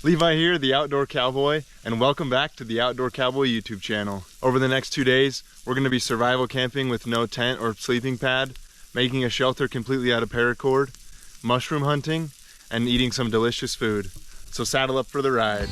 Levi here, the Outdoor Cowboy, and welcome back to the Outdoor Cowboy YouTube channel. Over the next 2 days, we're going to be survival camping with no tent or sleeping pad, making a shelter completely out of paracord, mushroom hunting, and eating some delicious food. So saddle up for the ride.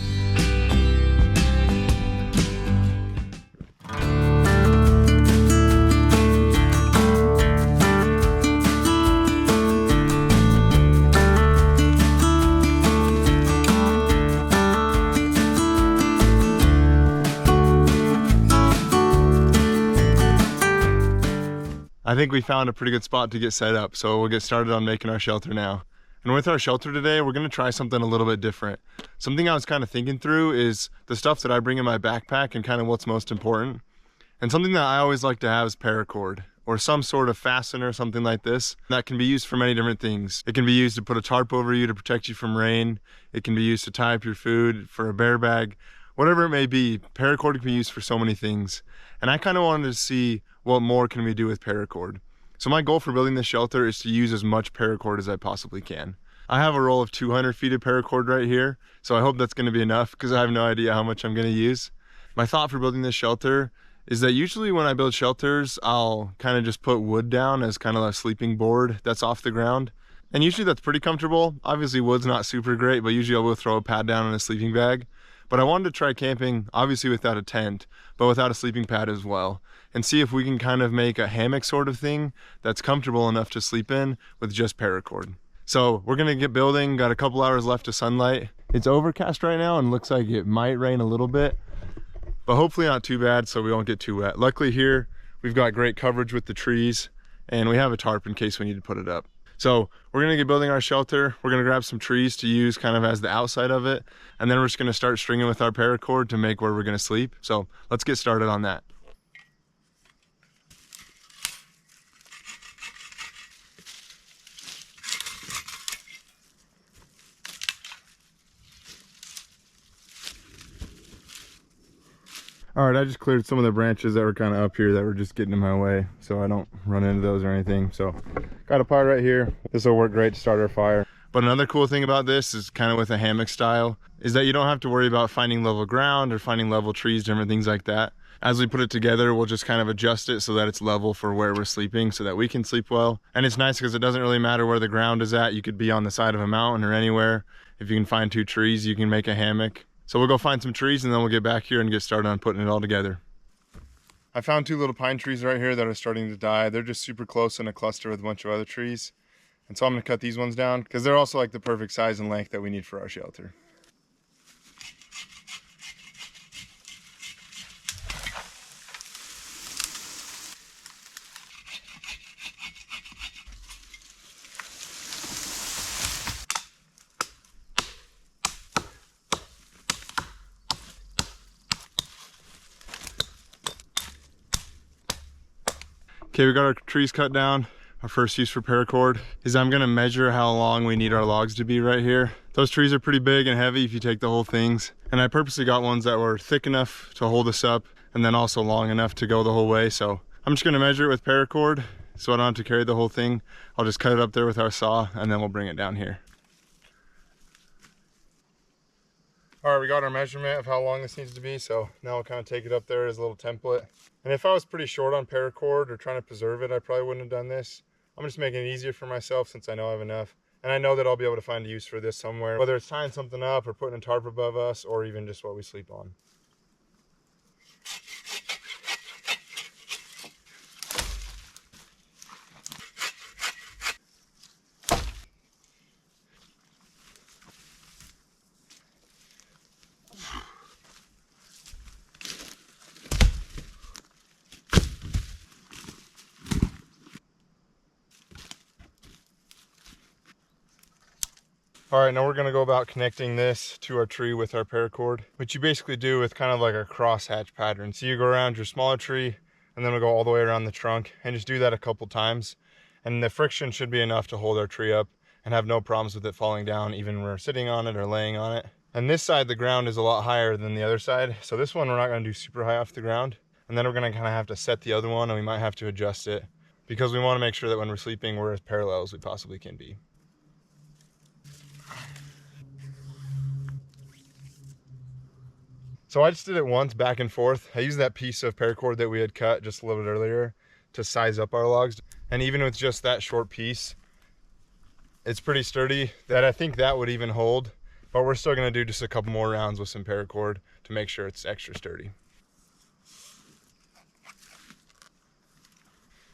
I think we found a pretty good spot to get set up, so we'll get started on making our shelter now. And with our shelter today, we're gonna try something a little bit different. Something I was kind of thinking through is the stuff that I bring in my backpack and kind of what's most important. And something that I always like to have is paracord, or some sort of fastener, something like this, that can be used for many different things. It can be used to put a tarp over you to protect you from rain. It can be used to tie up your food, for a bear bag, whatever it may be. Paracord can be used for so many things. And I kind of wanted to see what more can we do with paracord. So my goal for building this shelter is to use as much paracord as I possibly can. I have a roll of 200 feet of paracord right here, so I hope that's going to be enough because I have no idea how much I'm going to use. My thought for building this shelter is that usually when I build shelters, I'll kind of just put wood down as kind of a sleeping board that's off the ground. And usually that's pretty comfortable. Obviously wood's not super great, but usually I will throw a pad down on a sleeping bag. But I wanted to try camping, obviously without a tent, but without a sleeping pad as well, and see if we can kind of make a hammock sort of thing that's comfortable enough to sleep in with just paracord. So we're gonna get building, got a couple hours left of sunlight. It's overcast right now and looks like it might rain a little bit, but hopefully not too bad so we won't get too wet. Luckily here, we've got great coverage with the trees and we have a tarp in case we need to put it up. So we're gonna get building our shelter. We're gonna grab some trees to use kind of as the outside of it. And then we're just gonna start stringing with our paracord to make where we're gonna sleep. So let's get started on that. All right, I just cleared some of the branches that were kind of up here that were just getting in my way so I don't run into those or anything. So got a pile right here. This will work great to start our fire. But another cool thing about this is kind of with a hammock style is that you don't have to worry about finding level ground or finding level trees, different things like that. As we put it together, we'll just kind of adjust it so that it's level for where we're sleeping so that we can sleep well. And it's nice because it doesn't really matter where the ground is at. You could be on the side of a mountain or anywhere. If you can find 2 trees, you can make a hammock. So we'll go find some trees and then we'll get back here and get started on putting it all together. I found 2 little pine trees right here that are starting to die. They're just super close in a cluster with a bunch of other trees. And so I'm gonna cut these ones down because they're also like the perfect size and length that we need for our shelter. Okay, we got our trees cut down. Our first use for paracord is I'm gonna measure how long we need our logs to be right here. Those trees are pretty big and heavy if you take the whole things. And I purposely got ones that were thick enough to hold us up and then also long enough to go the whole way. So I'm just gonna measure it with paracord so I don't have to carry the whole thing. I'll just cut it up there with our saw and then we'll bring it down here. All right, we got our measurement of how long this needs to be, so now I'll kind of take it up there as a little template. And if I was pretty short on paracord or trying to preserve it, I probably wouldn't have done this. I'm just making it easier for myself since I know I have enough. And I know that I'll be able to find a use for this somewhere, whether it's tying something up or putting a tarp above us or even just what we sleep on. All right, now we're gonna go about connecting this to our tree with our paracord, which you basically do with kind of like a crosshatch pattern. So you go around your smaller tree and then we'll go all the way around the trunk and just do that a couple times. And the friction should be enough to hold our tree up and have no problems with it falling down, even when we're sitting on it or laying on it. And this side, the ground is a lot higher than the other side. So this one, we're not gonna do super high off the ground. And then we're gonna kind of have to set the other one and we might have to adjust it because we wanna make sure that when we're sleeping, we're as parallel as we possibly can be. So I just did it once back and forth. I used that piece of paracord that we had cut just a little bit earlier to size up our logs. And even with just that short piece, it's pretty sturdy. That I think that would even hold, but we're still gonna do just a couple more rounds with some paracord to make sure it's extra sturdy.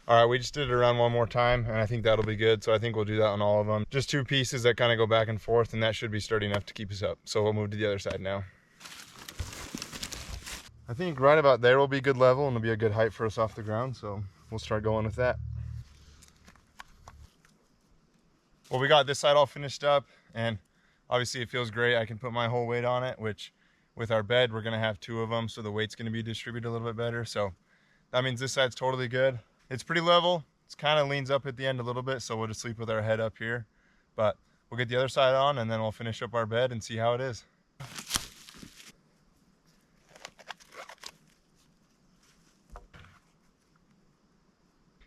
All right, we just did it around one more time, and I think that'll be good. So I think we'll do that on all of them. Just two pieces that kind of go back and forth, and that should be sturdy enough to keep us up. So we'll move to the other side now. I think right about there will be good level, and it'll be a good height for us off the ground. So we'll start going with that. Well, we got this side all finished up, and obviously it feels great. I can put my whole weight on it, which with our bed, we're gonna have two of them, so the weight's gonna be distributed a little bit better. So that means this side's totally good. It's pretty level. It's kind of leans up at the end a little bit, so we'll just sleep with our head up here. But we'll get the other side on, and then we'll finish up our bed and see how it is.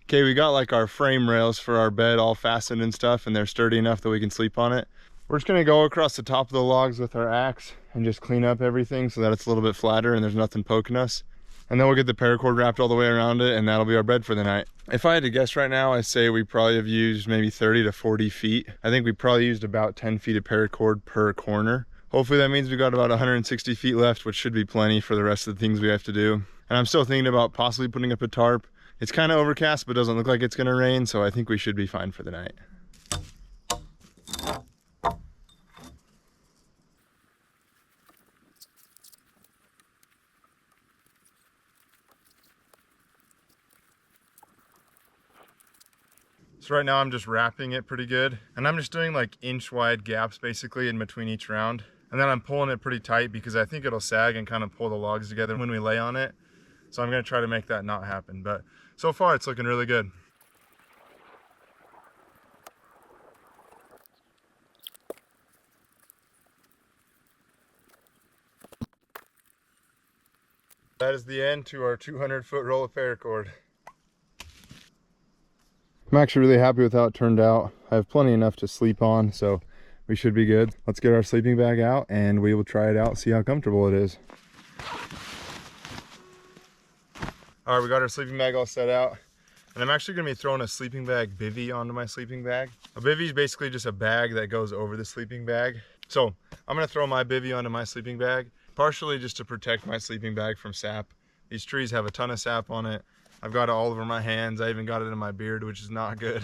Okay, we got like our frame rails for our bed all fastened and stuff, and they're sturdy enough that we can sleep on it. We're just gonna go across the top of the logs with our axe and just clean up everything so that it's a little bit flatter and there's nothing poking us. And then we'll get the paracord wrapped all the way around it, and that'll be our bed for the night. If I had to guess right now, I'd say we probably have used maybe 30 to 40 feet. I think we probably used about 10 feet of paracord per corner. Hopefully that means we got about 160 feet left, which should be plenty for the rest of the things we have to do. And I'm still thinking about possibly putting up a tarp. It's kind of overcast, but doesn't look like it's gonna rain, so I think we should be fine for the night. So right now I'm just wrapping it pretty good, and I'm just doing like inch wide gaps basically in between each round. And then I'm pulling it pretty tight because I think it'll sag and kind of pull the logs together when we lay on it. So I'm gonna try to make that not happen, but so far it's looking really good. That is the end to our 200-foot roll of paracord. I'm actually really happy with how it turned out. I have plenty enough to sleep on, so we should be good. Let's get our sleeping bag out and we will try it out, see how comfortable it is. All right, we got our sleeping bag all set out, and I'm actually gonna be throwing a sleeping bag bivvy onto my sleeping bag. A bivvy is basically just a bag that goes over the sleeping bag. So I'm gonna throw my bivvy onto my sleeping bag, partially just to protect my sleeping bag from sap. These trees have a ton of sap on it. I've got it all over my hands. I even got it in my beard, which is not good.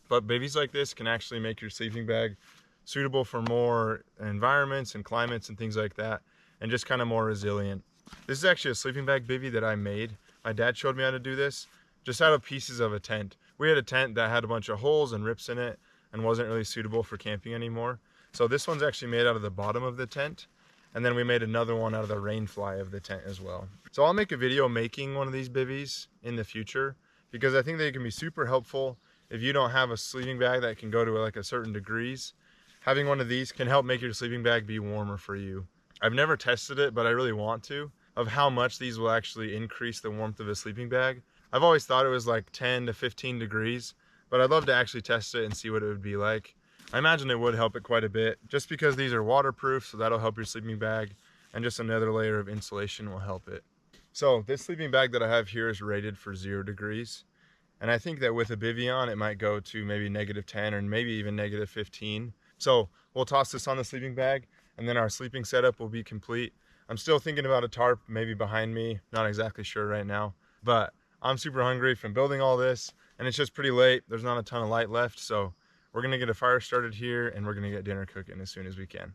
But bivvies like this can actually make your sleeping bag suitable for more environments and climates and things like that, and just kind of more resilient. This is actually a sleeping bag bivvy that I made. My dad showed me how to do this just out of pieces of a tent. We had a tent that had a bunch of holes and rips in it and wasn't really suitable for camping anymore. So this one's actually made out of the bottom of the tent. And then we made another one out of the rain fly of the tent as well. So I'll make a video making one of these bivvies in the future, because I think they can be super helpful if you don't have a sleeping bag that can go to like a certain degrees. Having one of these can help make your sleeping bag be warmer for you. I've never tested it, but I really want to, of how much these will actually increase the warmth of a sleeping bag. I've always thought it was like 10 to 15 degrees, but I'd love to actually test it and see what it would be like. I imagine it would help it quite a bit, just because these are waterproof, so that'll help your sleeping bag, and just another layer of insulation will help it. So this sleeping bag that I have here is rated for 0 degrees, and I think that with a bivvy on, it might go to maybe -10 or maybe even -15. So we'll toss this on the sleeping bag, and then our sleeping setup will be complete. I'm still thinking about a tarp maybe behind me, not exactly sure right now, but I'm super hungry from building all this, and it's just pretty late. There's not a ton of light left, so we're gonna get a fire started here, and we're gonna get dinner cooking as soon as we can.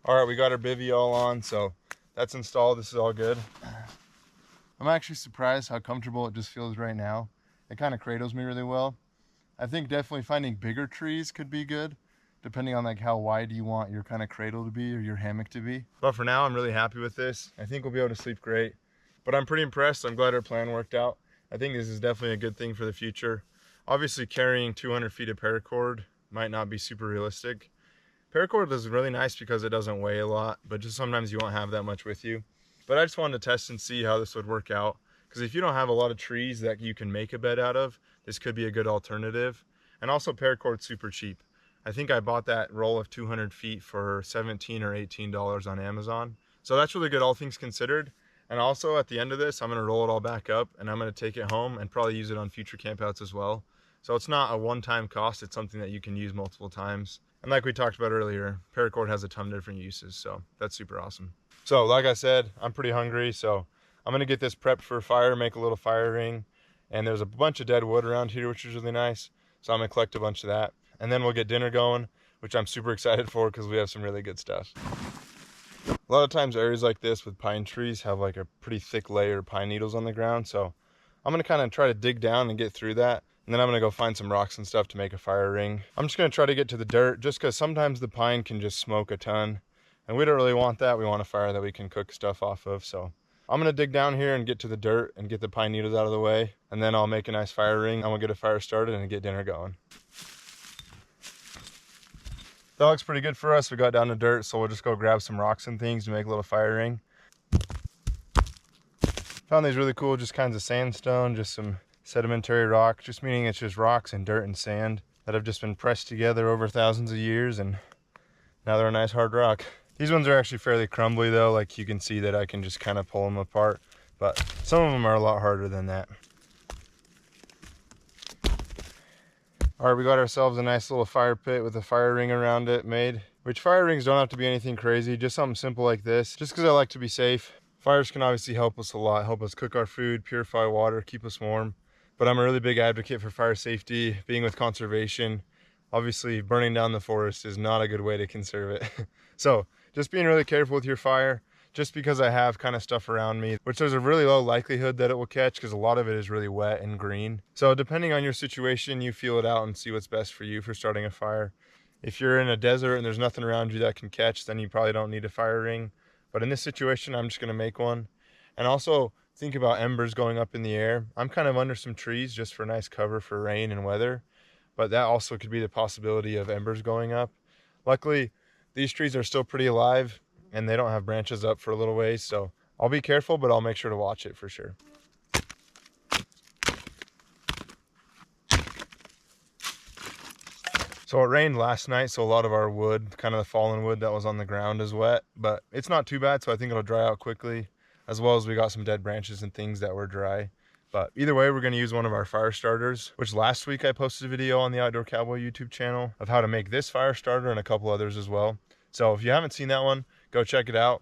All right, we got our bivvy all on, so that's installed. This is all good. I'm actually surprised how comfortable it just feels right now. It kind of cradles me really well. I think definitely finding bigger trees could be good, depending on like how wide you want your kind of cradle to be or your hammock to be. But for now, I'm really happy with this. I think we'll be able to sleep great. But I'm pretty impressed. I'm glad our plan worked out. I think this is definitely a good thing for the future. Obviously, carrying 200 feet of paracord might not be super realistic. Paracord is really nice because it doesn't weigh a lot, but just sometimes you won't have that much with you. But I just wanted to test and see how this would work out, because if you don't have a lot of trees that you can make a bed out of, this could be a good alternative. And also, paracord's super cheap. I think I bought that roll of 200 feet for $17 or $18 on Amazon. So that's really good, all things considered. And also at the end of this, I'm gonna roll it all back up and I'm gonna take it home and probably use it on future campouts as well. So it's not a one-time cost, it's something that you can use multiple times. And like we talked about earlier, Paracord has a ton of different uses, so that's super awesome. So like I said, I'm pretty hungry, so I'm gonna get this prepped for a fire, make a little fire ring. And there's a bunch of dead wood around here, which is really nice. So I'm gonna collect a bunch of that. And then we'll get dinner going, which I'm super excited for because we have some really good stuff. A lot of times areas like this with pine trees have like a pretty thick layer of pine needles on the ground. So I'm gonna kind of try to dig down and get through that. And then I'm gonna go find some rocks and stuff to make a fire ring. I'm just gonna try to get to the dirt just because sometimes the pine can just smoke a ton. And we don't really want that. We want a fire that we can cook stuff off of. So I'm gonna dig down here and get to the dirt and get the pine needles out of the way. And then I'll make a nice fire ring. I'm gonna get a fire started and get dinner going. That looks pretty good for us. We got down to dirt, so we'll just go grab some rocks and things to make a little fire ring. Found these really cool, just kinds of sandstone, just some sedimentary rock, just meaning it's just rocks and dirt and sand that have just been pressed together over thousands of years, and now they're a nice hard rock. These ones are actually fairly crumbly though, like you can see that I can just kind of pull them apart, but some of them are a lot harder than that. All right, we got ourselves a nice little fire pit with a fire ring around it made, which fire rings don't have to be anything crazy, just something simple like this, just because I like to be safe. Fires can obviously help us a lot, help us cook our food, purify water, keep us warm. But I'm a really big advocate for fire safety, being with conservation. Obviously, burning down the forest is not a good way to conserve it. So just being really careful with your fire, just because I have kind of stuff around me, which there's a really low likelihood that it will catch because a lot of it is really wet and green. So depending on your situation, you feel it out and see what's best for you for starting a fire. If you're in a desert and there's nothing around you that can catch, then you probably don't need a fire ring. But in this situation, I'm just gonna make one. And also think about embers going up in the air. I'm kind of under some trees just for nice cover for rain and weather, but that also could be the possibility of embers going up. Luckily, these trees are still pretty alive and they don't have branches up for a little ways, so I'll be careful, but I'll make sure to watch it for sure. So it rained last night, so a lot of our wood, kind of the fallen wood that was on the ground, is wet, but it's not too bad, so I think it'll dry out quickly, as well as we got some dead branches and things that were dry. But either way, we're gonna use one of our fire starters, which last week I posted a video on the Outdoor Cowboy YouTube channel of how to make this fire starter and a couple others as well. So if you haven't seen that one, go check it out.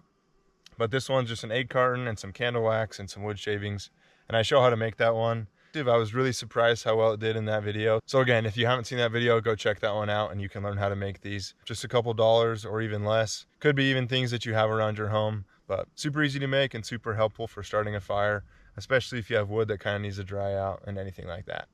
But this one's just an egg carton and some candle wax and some wood shavings. And I show how to make that one. I was really surprised how well it did in that video. So again, if you haven't seen that video, go check that one out and you can learn how to make these. Just a couple dollars or even less. Could be even things that you have around your home, but super easy to make and super helpful for starting a fire, especially if you have wood that kind of needs to dry out and anything like that.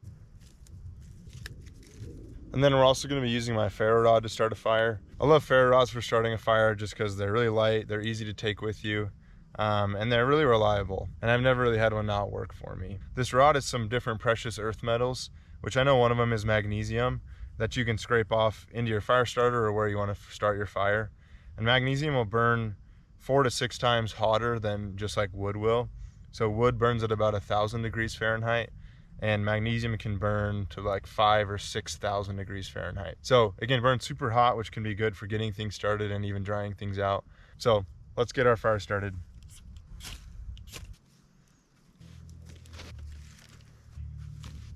And then we're also going to be using my ferro rod to start a fire. I love ferro rods for starting a fire just because they're really light, they're easy to take with you, and they're really reliable. And I've never really had one not work for me. This rod is some different precious earth metals, which I know one of them is magnesium, that you can scrape off into your fire starter or where you want to start your fire. And magnesium will burn 4 to 6 times hotter than just like wood will. So wood burns at about 1,000 degrees Fahrenheit. And magnesium can burn to like 5,000 or 6,000 degrees Fahrenheit. So again, burns super hot, which can be good for getting things started and even drying things out. So let's get our fire started.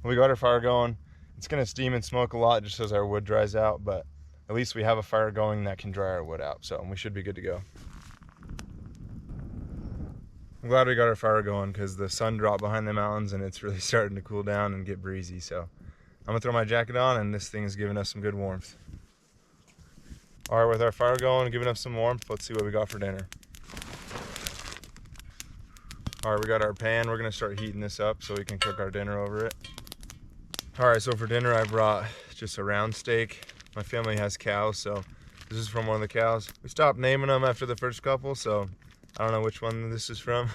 We got our fire going. It's gonna steam and smoke a lot just as our wood dries out, but at least we have a fire going that can dry our wood out. So we should be good to go. I'm glad we got our fire going because the sun dropped behind the mountains and it's really starting to cool down and get breezy. So I'm gonna throw my jacket on and this thing is giving us some good warmth. All right, with our fire going, giving us some warmth, let's see what we got for dinner. All right, we got our pan. We're gonna start heating this up so we can cook our dinner over it. All right, so for dinner, I brought just a round steak. My family has cows, so this is from one of the cows. We stopped naming them after the first couple, so I don't know which one this is from,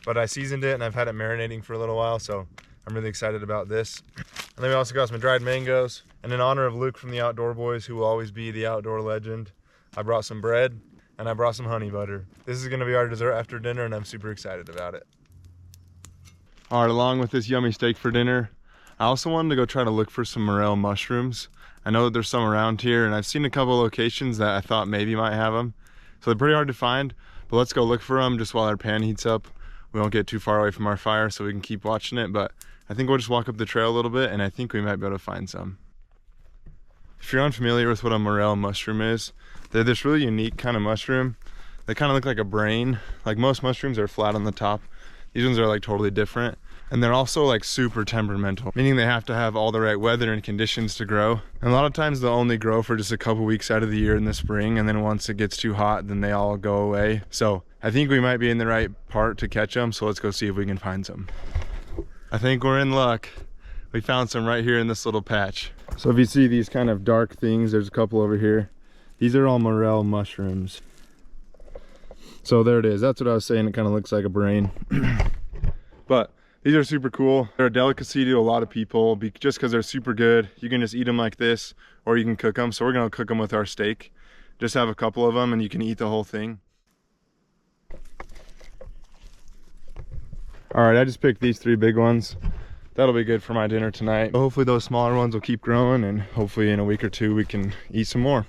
but I seasoned it and I've had it marinating for a little while, so I'm really excited about this. And then we also got some dried mangoes. And in honor of Luke from the Outdoor Boys, who will always be the outdoor legend, I brought some bread and I brought some honey butter. This is gonna be our dessert after dinner and I'm super excited about it. All right, along with this yummy steak for dinner, I also wanted to go try to look for some morel mushrooms. I know that there's some around here, and I've seen a couple locations that I thought maybe might have them. So they're pretty hard to find, but let's go look for them just while our pan heats up. We won't get too far away from our fire so we can keep watching it, but I think we'll just walk up the trail a little bit and I think we might be able to find some. If you're unfamiliar with what a morel mushroom is, they're this really unique kind of mushroom. They kind of look like a brain. Like most mushrooms are flat on the top. These ones are like totally different. And they're also like super temperamental, meaning they have to have all the right weather and conditions to grow. And a lot of times they'll only grow for just a couple weeks out of the year in the spring, and then once it gets too hot, then they all go away. So I think we might be in the right part to catch them, so let's go see if we can find some. I think we're in luck. We found some right here in this little patch. So if you see these kind of dark things, there's a couple over here. These are all morel mushrooms. So there it is. That's what I was saying. It kind of looks like a brain. But these are super cool. They're a delicacy to a lot of people just because they're super good. You can just eat them like this, or you can cook them. So we're gonna cook them with our steak. Just have a couple of them and you can eat the whole thing. All right, I just picked these 3 big ones. That'll be good for my dinner tonight. Hopefully those smaller ones will keep growing, and hopefully in a week or 2 we can eat some more.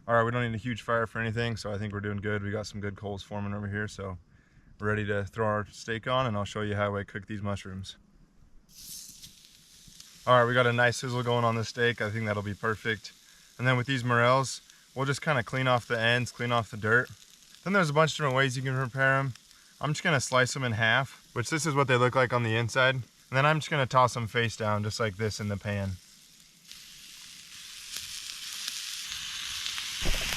All right, we don't need a huge fire for anything, so I think we're doing good. We got some good coals forming over here, so we're ready to throw our steak on, and I'll show you how I cook these mushrooms. All right, we got a nice sizzle going on this steak. I think that'll be perfect. And then with these morels, we'll just kind of clean off the ends, clean off the dirt. Then there's a bunch of different ways you can prepare them. I'm just gonna slice them in half, which this is what they look like on the inside. And then I'm just gonna toss them face down, just like this in the pan.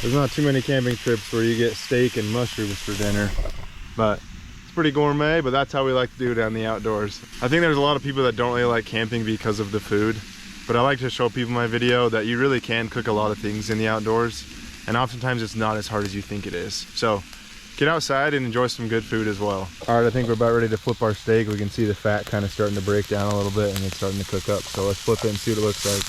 There's not too many camping trips where you get steak and mushrooms for dinner, but it's pretty gourmet, but that's how we like to do it out in the outdoors. I think there's a lot of people that don't really like camping because of the food, but I like to show people in my video that you really can cook a lot of things in the outdoors, and oftentimes it's not as hard as you think it is. So get outside and enjoy some good food as well. All right, I think we're about ready to flip our steak. We can see the fat kind of starting to break down a little bit and it's starting to cook up. So let's flip it and see what it looks like.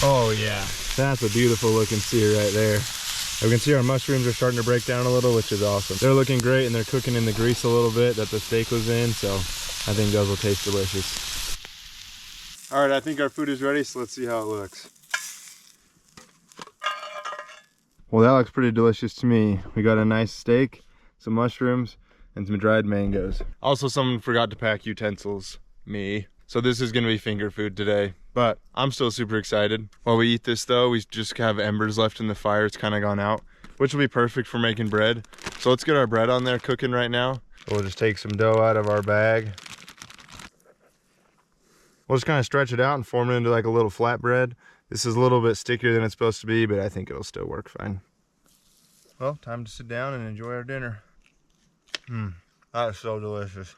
Oh yeah, that's a beautiful looking sear right there. We can see our mushrooms are starting to break down a little, which is awesome. They're looking great and they're cooking in the grease a little bit that the steak was in, so I think those will taste delicious. All right, I think our food is ready, so let's see how it looks. Well, that looks pretty delicious to me. We got a nice steak, some mushrooms, and some dried mangoes. Also, someone forgot to pack utensils. Me. So this is gonna be finger food today, but I'm still super excited. While we eat this though, we just have embers left in the fire. It's kind of gone out, which will be perfect for making bread. So let's get our bread on there cooking right now. We'll just take some dough out of our bag. We'll just kind of stretch it out and form it into like a little flatbread. This is a little bit stickier than it's supposed to be, but I think it'll still work fine. Well, time to sit down and enjoy our dinner. That is so delicious.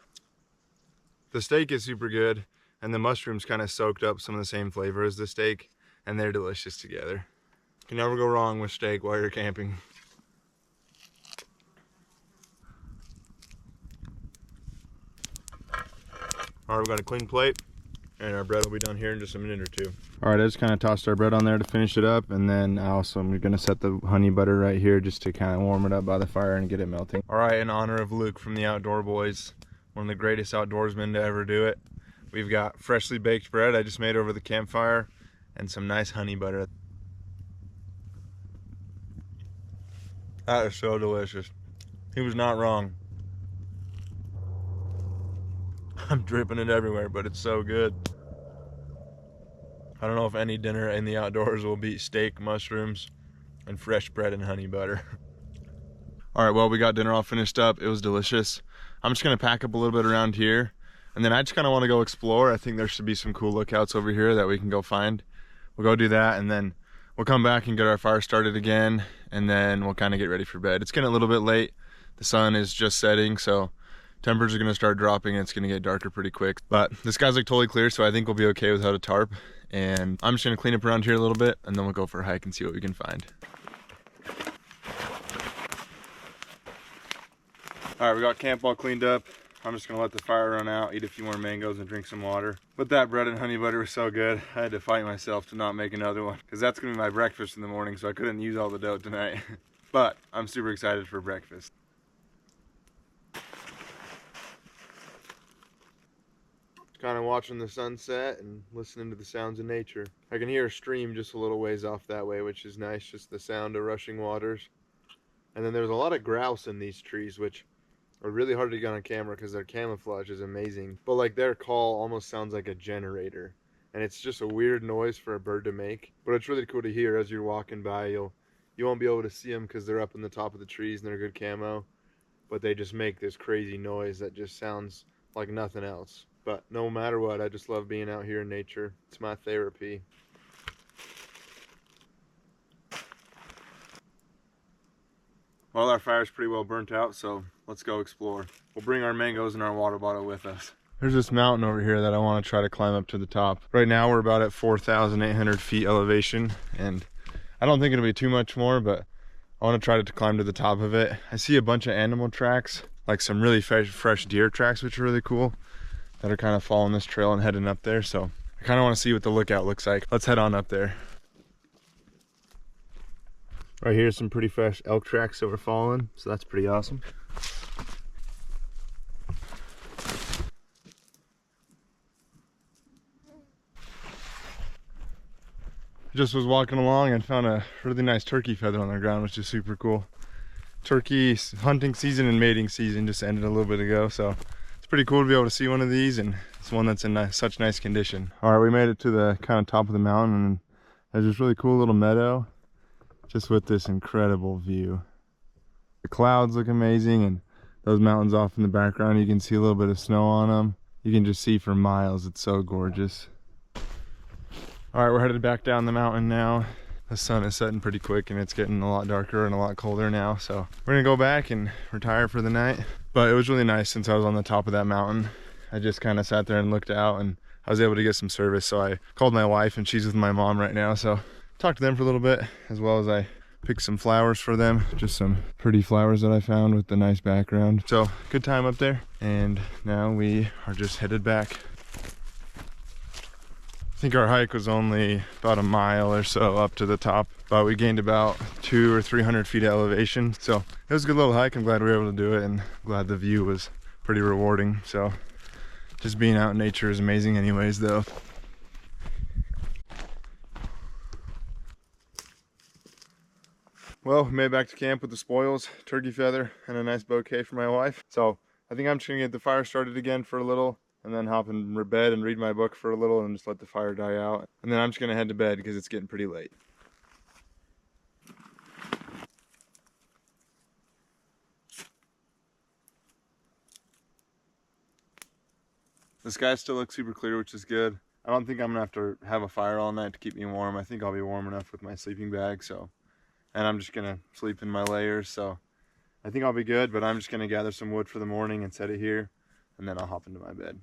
The steak is super good, and the mushrooms kind of soaked up some of the same flavor as the steak, and they're delicious together. You can never go wrong with steak while you're camping. All right, we've got a clean plate, and our bread will be done here in just a minute or 2. All right, I just kind of tossed our bread on there to finish it up, and then also I'm gonna set the honey butter right here just to kind of warm it up by the fire and get it melting. All right, in honor of Luke from the Outdoor Boys, one of the greatest outdoorsmen to ever do it, we've got freshly baked bread I just made over the campfire and some nice honey butter. That is so delicious. He was not wrong. I'm dripping it everywhere, but it's so good. I don't know if any dinner in the outdoors will beat steak, mushrooms, and fresh bread and honey butter. All right, well, we got dinner all finished up. It was delicious. I'm just gonna pack up a little bit around here, and then I just kind of want to go explore. I think there should be some cool lookouts over here that we can go find. We'll go do that, and then we'll come back and get our fire started again, and then we'll kind of get ready for bed. It's getting a little bit late. The sun is just setting, so temperatures are gonna start dropping and it's gonna get darker pretty quick. But the sky's like totally clear, so I think we'll be okay without a tarp. And I'm just gonna clean up around here a little bit, and then we'll go for a hike and see what we can find. All right, we got camp all cleaned up. I'm just gonna let the fire run out, eat a few more mangoes and drink some water. But that bread and honey butter was so good, I had to fight myself to not make another one, because that's gonna be my breakfast in the morning, so I couldn't use all the dough tonight. But I'm super excited for breakfast. kind of watching the sunset and listening to the sounds of nature. I can hear a stream just a little ways off that way, which is nice, just the sound of rushing waters. And then there's a lot of grouse in these trees, which are really hard to get on camera because their camouflage is amazing. But like their call almost sounds like a generator. And it's just a weird noise for a bird to make. But it's really cool to hear as you're walking by. You won't be able to see them because they're up in the top of the trees and they're good camo. But they just make this crazy noise that just sounds like nothing else. But no matter what, I just love being out here in nature. It's my therapy. Well, our fire's pretty well burnt out, so let's go explore. We'll bring our mangoes and our water bottle with us. There's this mountain over here that I want to try to climb up to the top. Right now we're about at 4,800 feet elevation, and I don't think it'll be too much more, but I want to try to climb to the top of it. I see a bunch of animal tracks, like some really fresh deer tracks, which are really cool, that are kind of following this trail and heading up there. So I kind of want to see what the lookout looks like. Let's head on up there. Right here, some pretty fresh elk tracks that we're following, so that's pretty awesome. Just was walking along and found a really nice turkey feather on the ground, which is super cool. Turkey hunting season and mating season just ended a little bit ago, so it's pretty cool to be able to see one of these, and it's one that's in such nice condition. All right, we made it to the kind of top of the mountain, and there's this really cool little meadow just with this incredible view. The clouds look amazing, and those mountains off in the background, you can see a little bit of snow on them. You can just see for miles. It's so gorgeous. All right, we're headed back down the mountain now. The sun is setting pretty quick and it's getting a lot darker and a lot colder now. So we're gonna go back and retire for the night. But it was really nice since I was on the top of that mountain. I just kind of sat there and looked out, and I was able to get some service. So I called my wife, and she's with my mom right now. So talked to them for a little bit, as well as I picked some flowers for them. Just some pretty flowers that I found with the nice background. So good time up there. And now we are just headed back. I think our hike was only about a mile or so up to the top, but we gained about 200 or 300 feet of elevation. So it was a good little hike. I'm glad we were able to do it, and glad the view was pretty rewarding. So just being out in nature is amazing anyways though. Well, we made it back to camp with the spoils, turkey feather, and a nice bouquet for my wife. So I think I'm just gonna get the fire started again for a little, and then hop in bed and read my book for a little and just let the fire die out. And then I'm just gonna head to bed because it's getting pretty late. The sky still looks super clear, which is good. I don't think I'm gonna have to have a fire all night to keep me warm. I think I'll be warm enough with my sleeping bag, so. And I'm just gonna sleep in my layers, so I think I'll be good, but I'm just gonna gather some wood for the morning and set it here, and then I'll hop into my bed.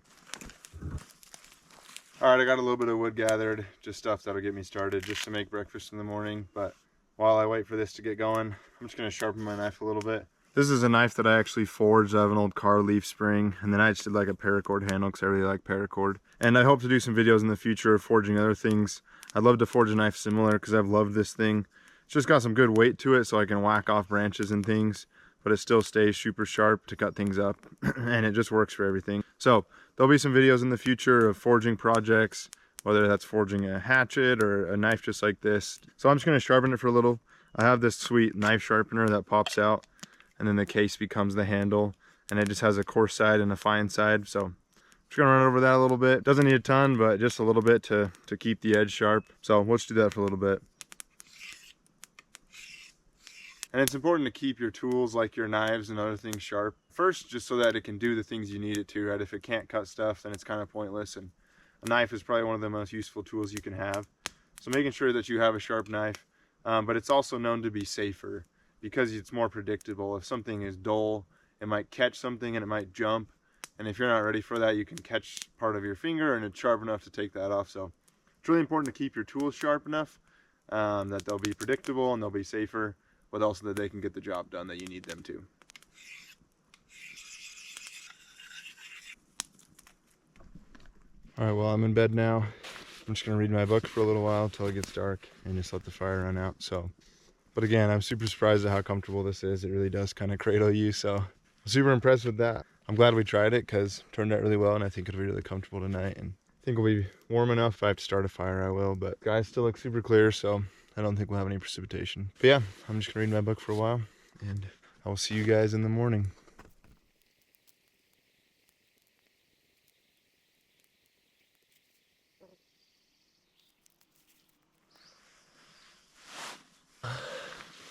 All right, I got a little bit of wood gathered, just stuff that'll get me started just to make breakfast in the morning. But while I wait for this to get going, I'm just gonna sharpen my knife a little bit. This is a knife that I actually forged out of an old car leaf spring, and then I just did like a paracord handle because I really like paracord. And I hope to do some videos in the future of forging other things. I'd love to forge a knife similar because I've loved this thing. It's just got some good weight to it, so I can whack off branches and things, but it still stays super sharp to cut things up, and it just works for everything. So there'll be some videos in the future of forging projects, whether that's forging a hatchet or a knife just like this. So I'm just gonna sharpen it for a little. I have this sweet knife sharpener that pops out, and then the case becomes the handle, and it just has a coarse side and a fine side. So I'm just gonna run over that a little bit. Doesn't need a ton, but just a little bit to keep the edge sharp. So let's do that for a little bit. And it's important to keep your tools, like your knives and other things, sharp. First, just so that it can do the things you need it to, right? If it can't cut stuff, then it's kind of pointless. And a knife is probably one of the most useful tools you can have. So making sure that you have a sharp knife, but it's also known to be safer because it's more predictable. If something is dull, it might catch something and it might jump. And if you're not ready for that, you can catch part of your finger and it's sharp enough to take that off. So it's really important to keep your tools sharp enough that they'll be predictable and they'll be safer, but also that they can get the job done that you need them to. All right, well, I'm in bed now. I'm just gonna read my book for a little while until it gets dark and just let the fire run out. So, but again, I'm super surprised at how comfortable this is. It really does kind of cradle you, so I'm super impressed with that. I'm glad we tried it because it turned out really well, and I think it'll be really comfortable tonight. And I think it'll be warm enough. If I have to start a fire, I will. But skies still look super clear, so I don't think we'll have any precipitation. But yeah, I'm just gonna read my book for a while, and I will see you guys in the morning.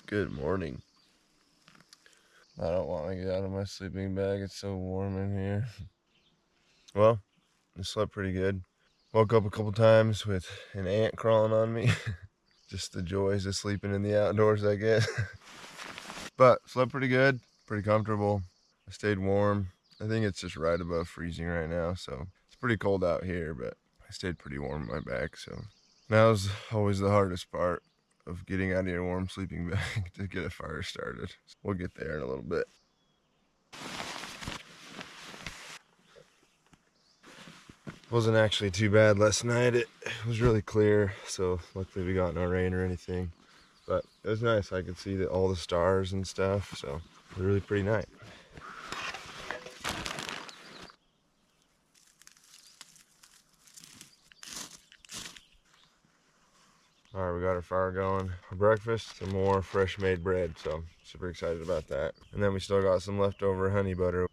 Good morning. I don't want to get out of my sleeping bag. It's so warm in here. Well, I slept pretty good. Woke up a couple times with an ant crawling on me. Just the joys of sleeping in the outdoors, I guess. But slept pretty good, pretty comfortable. I stayed warm. I think it's just right above freezing right now, so it's pretty cold out here, but I stayed pretty warm in my back, so. Now's always the hardest part of getting out of your warm sleeping bag to get a fire started. We'll get there in a little bit. Wasn't actually too bad last night. It was really clear, so luckily we got no rain or anything. But it was nice. I could see all the stars and stuff, so it was a really pretty night. All right, we got our fire going. For breakfast, some more fresh made bread, so super excited about that. And then we still got some leftover honey butter.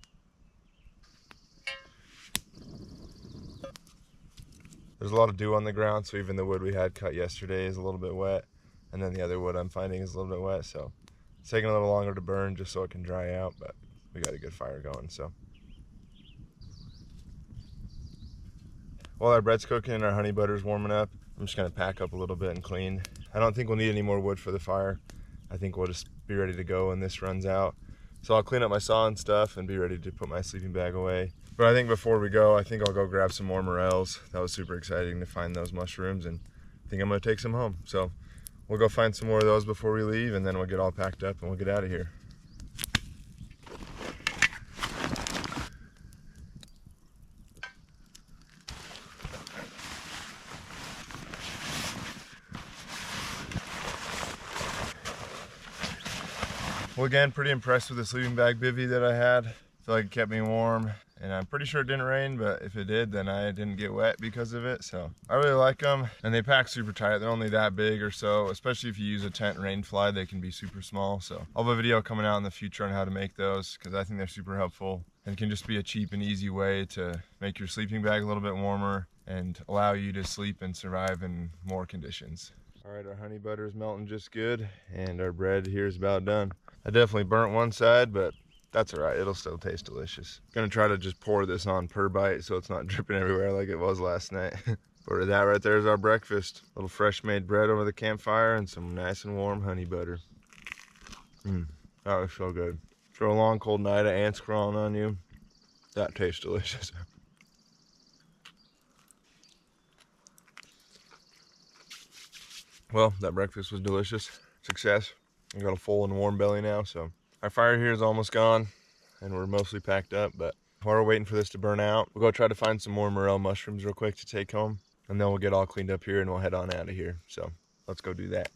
There's a lot of dew on the ground, so even the wood we had cut yesterday is a little bit wet. And then the other wood I'm finding is a little bit wet, so it's taking a little longer to burn just so it can dry out, but we got a good fire going, so. While our bread's cooking and our honey butter's warming up, I'm just gonna pack up a little bit and clean. I don't think we'll need any more wood for the fire. I think we'll just be ready to go when this runs out. So I'll clean up my saw and stuff and be ready to put my sleeping bag away. But I think before we go, I think I'll go grab some more morels. That was super exciting to find those mushrooms, and I think I'm gonna take some home. So we'll go find some more of those before we leave, and then we'll get all packed up and we'll get out of here. Well, again, pretty impressed with the sleeping bag bivvy that I had. I feel like it kept me warm, and I'm pretty sure it didn't rain, but if it did, then I didn't get wet because of it. So I really like them, and they pack super tight. They're only that big or so, especially if you use a tent rain fly, they can be super small. So I'll have a video coming out in the future on how to make those, because I think they're super helpful and can just be a cheap and easy way to make your sleeping bag a little bit warmer and allow you to sleep and survive in more conditions. All right, our honey butter is melting just good, and our bread here is about done. I definitely burnt one side, but that's all right. It'll still taste delicious. Gonna try to just pour this on per bite so it's not dripping everywhere like it was last night. But that right there is our breakfast. A little fresh made bread over the campfire and some nice and warm honey butter. That was so good. For a long cold night of ants crawling on you, that tastes delicious. Well, that breakfast was delicious. Success. I got a full and warm belly now, so our fire here is almost gone and we're mostly packed up, but while we're waiting for this to burn out, we'll go try to find some more morel mushrooms real quick to take home, and then we'll get all cleaned up here and we'll head on out of here. So let's go do that.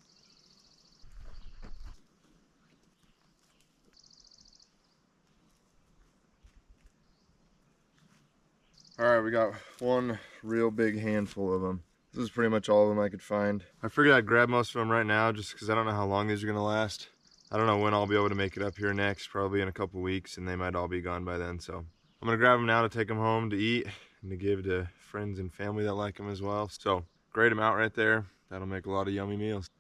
All right, we got one real big handful of them. This is pretty much all of them I could find. I figured I'd grab most of them right now just because I don't know how long these are gonna last. I don't know when I'll be able to make it up here next, probably in a couple weeks, and they might all be gone by then. So I'm gonna grab them now to take them home to eat and to give to friends and family that like them as well. So great amount right there. That'll make a lot of yummy meals.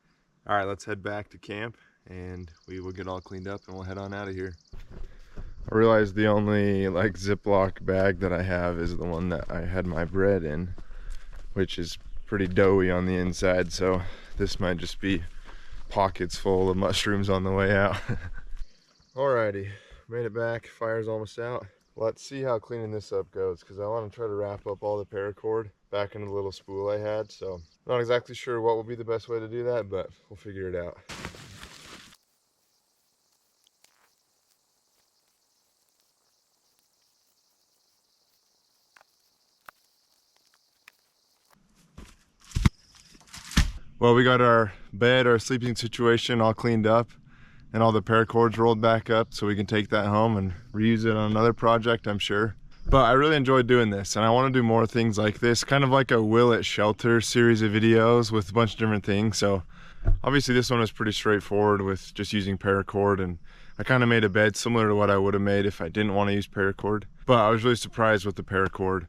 All right, let's head back to camp and we will get all cleaned up and we'll head on out of here. I realized the only like Ziploc bag that I have is the one that I had my bread in, which is pretty doughy on the inside, so this might just be pockets full of mushrooms on the way out. Alrighty, made it back. Fire's almost out. Let's see how cleaning this up goes, because I want to try to wrap up all the paracord back into the little spool I had. So not exactly sure what will be the best way to do that, but we'll figure it out. Well, we got our bed, our sleeping situation all cleaned up, and all the paracords rolled back up so we can take that home and reuse it on another project, I'm sure. But I really enjoyed doing this, and I want to do more things like this, kind of like a Will It Shelter series of videos with a bunch of different things. So obviously this one was pretty straightforward with just using paracord, and I kind of made a bed similar to what I would have made if I didn't want to use paracord. But I was really surprised with the paracord.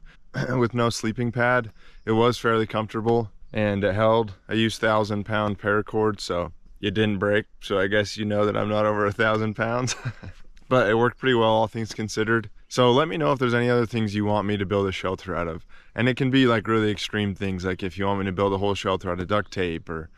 With no sleeping pad, it was fairly comfortable and it held. I used 1,000-pound paracord, so it didn't break. So I guess you know that I'm not over 1,000 pounds. But it worked pretty well, all things considered. So let me know if there's any other things you want me to build a shelter out of. And it can be like really extreme things, like if you want me to build a whole shelter out of duct tape or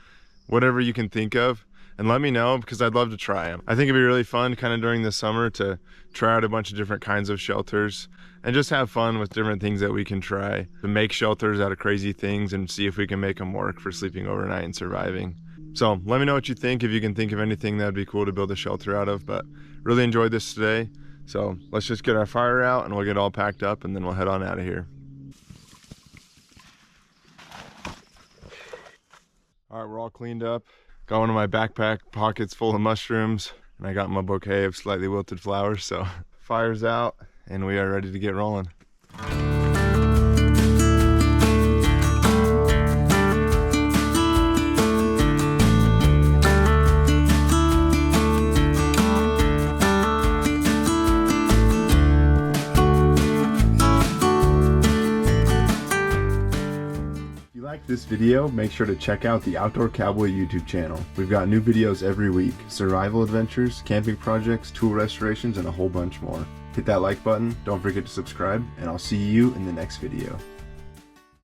whatever you can think of. And let me know, because I'd love to try them. I think it'd be really fun kind of during the summer to try out a bunch of different kinds of shelters and just have fun with different things that we can try to make shelters out of crazy things and see if we can make them work for sleeping overnight and surviving. So let me know what you think, if you can think of anything that'd be cool to build a shelter out of. But really enjoyed this today. So let's just get our fire out and we'll get all packed up and then we'll head on out of here. All right, we're all cleaned up. Got one of my backpack pockets full of mushrooms, and I got my bouquet of slightly wilted flowers. So fire's out and we are ready to get rolling. This video, make sure to check out the Outdoor Cowboy YouTube channel. We've got new videos every week, survival adventures, camping projects, tool restorations, and a whole bunch more. Hit that like button, don't forget to subscribe, and I'll see you in the next video.